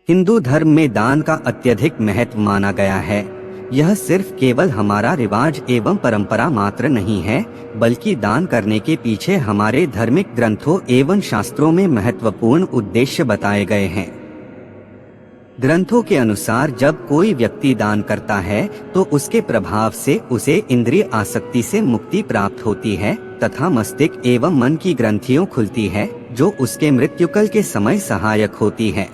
हिंदू धर्म में दान का अत्यधिक महत्व माना गया है। यह सिर्फ केवल हमारा रिवाज एवं परंपरा मात्र नहीं है, बल्कि दान करने के पीछे हमारे धार्मिक ग्रंथों एवं शास्त्रों में महत्वपूर्ण उद्देश्य बताए गए हैं। ग्रंथों के अनुसार जब कोई व्यक्ति दान करता है तो उसके प्रभाव से उसे इंद्रिय आसक्ति से मुक्ति प्राप्त होती है तथा मस्तिष्क एवं मन की ग्रंथियां खुलती है, जो उसके मृत्युकाल के समय सहायक होती है।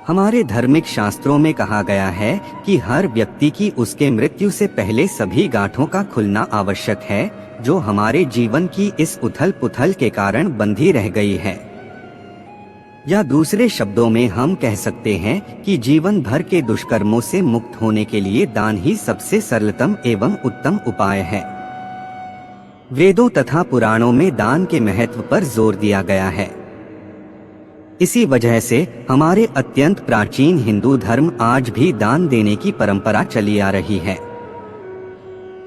हमारे धार्मिक शास्त्रों में कहा गया है कि हर व्यक्ति की उसके मृत्यु से पहले सभी गांठों का खुलना आवश्यक है, जो हमारे जीवन की इस उथल पुथल के कारण बंधी रह गई है। या दूसरे शब्दों में हम कह सकते हैं कि जीवन भर के दुष्कर्मों से मुक्त होने के लिए दान ही सबसे सरलतम एवं उत्तम उपाय है। वेदों तथा पुराणों में दान के महत्व पर जोर दिया गया है। इसी वजह से हमारे अत्यंत प्राचीन हिंदू धर्म आज भी दान देने की परंपरा चली आ रही है।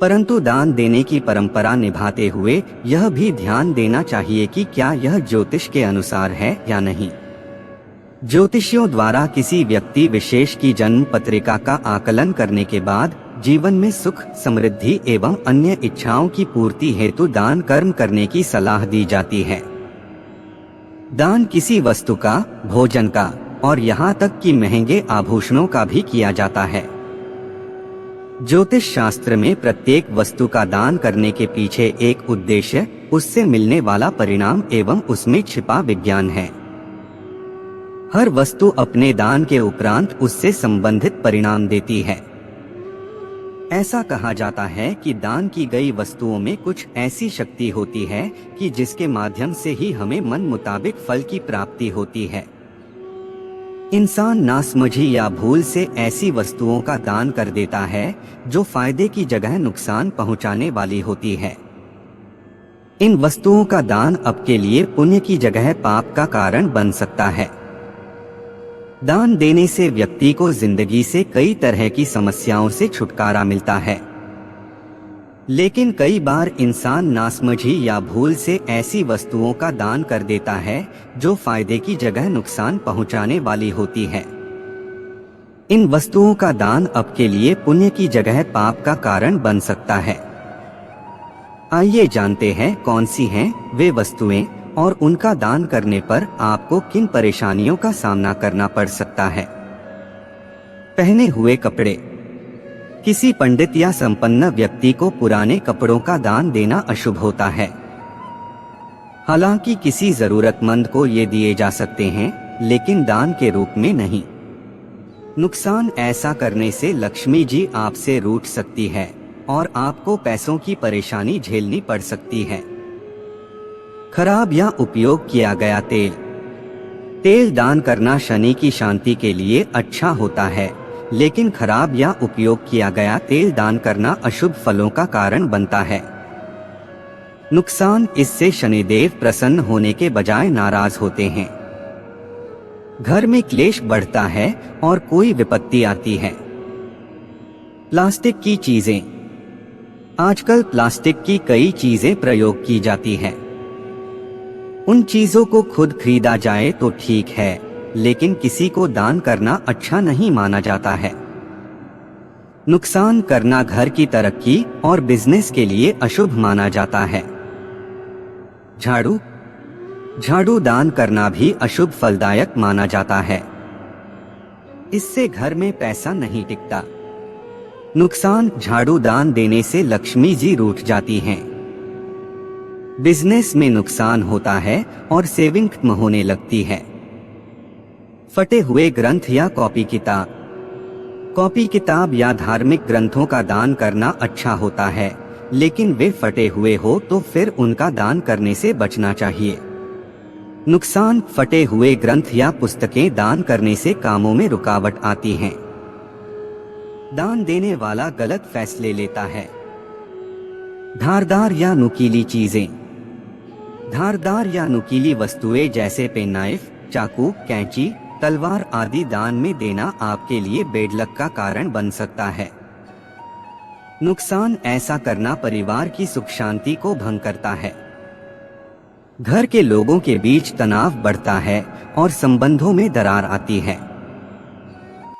परंतु दान देने की परंपरा निभाते हुए यह भी ध्यान देना चाहिए कि क्या यह ज्योतिष के अनुसार है या नहीं। ज्योतिषियों द्वारा किसी व्यक्ति विशेष की जन्म पत्रिका का आकलन करने के बाद जीवन में सुख, समृद्धि एवं अन्य इच्छाओं की पूर्ति हेतु दान कर्म करने की सलाह दी जाती है। दान किसी वस्तु का, भोजन का और यहाँ तक कि महंगे आभूषणों का भी किया जाता है। ज्योतिष शास्त्र में प्रत्येक वस्तु का दान करने के पीछे एक उद्देश्य, उससे मिलने वाला परिणाम एवं उसमें छिपा विज्ञान है। हर वस्तु अपने दान के उपरांत उससे संबंधित परिणाम देती है। ऐसा कहा जाता है कि दान की गई वस्तुओं में कुछ ऐसी शक्ति होती है कि जिसके माध्यम से ही हमें मन मुताबिक फल की प्राप्ति होती है। इंसान नासमझी या भूल से ऐसी वस्तुओं का दान कर देता है जो फायदे की जगह नुकसान पहुंचाने वाली होती है। इन वस्तुओं का दान आपके लिए पुण्य की जगह पाप का कारण बन सकता है। दान देने से व्यक्ति को जिंदगी से कई तरह की समस्याओं से छुटकारा मिलता है, लेकिन कई बार इंसान नासमझी या भूल से ऐसी वस्तुओं का दान कर देता है जो फायदे की जगह नुकसान पहुंचाने वाली होती है। इन वस्तुओं का दान आपके लिए पुण्य की जगह पाप का कारण बन सकता है। आइए जानते हैं कौन सी हैं वे वस्तुएं और उनका दान करने पर आपको किन परेशानियों का सामना करना पड़ सकता है। पहने हुए कपड़े। किसी पंडित या संपन्न व्यक्ति को पुराने कपड़ों का दान देना अशुभ होता है। हालांकि किसी जरूरतमंद को ये दिए जा सकते हैं, लेकिन दान के रूप में नहीं। नुकसान। ऐसा करने से लक्ष्मी जी आपसे रूठ सकती है और आपको पैसों की परेशानी झेलनी पड़ सकती है। खराब या उपयोग किया गया तेल। तेल दान करना शनि की शांति के लिए अच्छा होता है, लेकिन खराब या उपयोग किया गया तेल दान करना अशुभ फलों का कारण बनता है। नुकसान। इससे शनिदेव प्रसन्न होने के बजाय नाराज होते हैं। घर में क्लेश बढ़ता है और कोई विपत्ति आती है। प्लास्टिक की चीजें। आजकल प्लास्टिक की कई चीजें प्रयोग की जाती हैं। उन चीजों को खुद खरीदा जाए तो ठीक है, लेकिन किसी को दान करना अच्छा नहीं माना जाता है। नुकसान करना। घर की तरक्की और बिजनेस के लिए अशुभ माना जाता है। झाड़ू। झाड़ू दान करना भी अशुभ फलदायक माना जाता है। इससे घर में पैसा नहीं टिकता। नुकसान। झाड़ू दान देने से लक्ष्मी जी रूठ जाती हैं। बिजनेस में नुकसान होता है और सेविंग कम होने लगती है। फटे हुए ग्रंथ या कॉपी किताब। कॉपी किताब या धार्मिक ग्रंथों का दान करना अच्छा होता है, लेकिन वे फटे हुए हो तो फिर उनका दान करने से बचना चाहिए। नुकसान। फटे हुए ग्रंथ या पुस्तकें दान करने से कामों में रुकावट आती हैं। दान देने वाला गलत फैसले लेता है। धारदार या नुकीली चीजें। धारदार या नुकीली वस्तुएं जैसे पेन, नाइफ, चाकू, कैंची, तलवार आदि दान में देना आपके लिए बेड लक का कारण बन सकता है। नुकसान। ऐसा करना परिवार की सुख शांति को भंग करता है। घर के लोगों के बीच तनाव बढ़ता है और संबंधों में दरार आती है।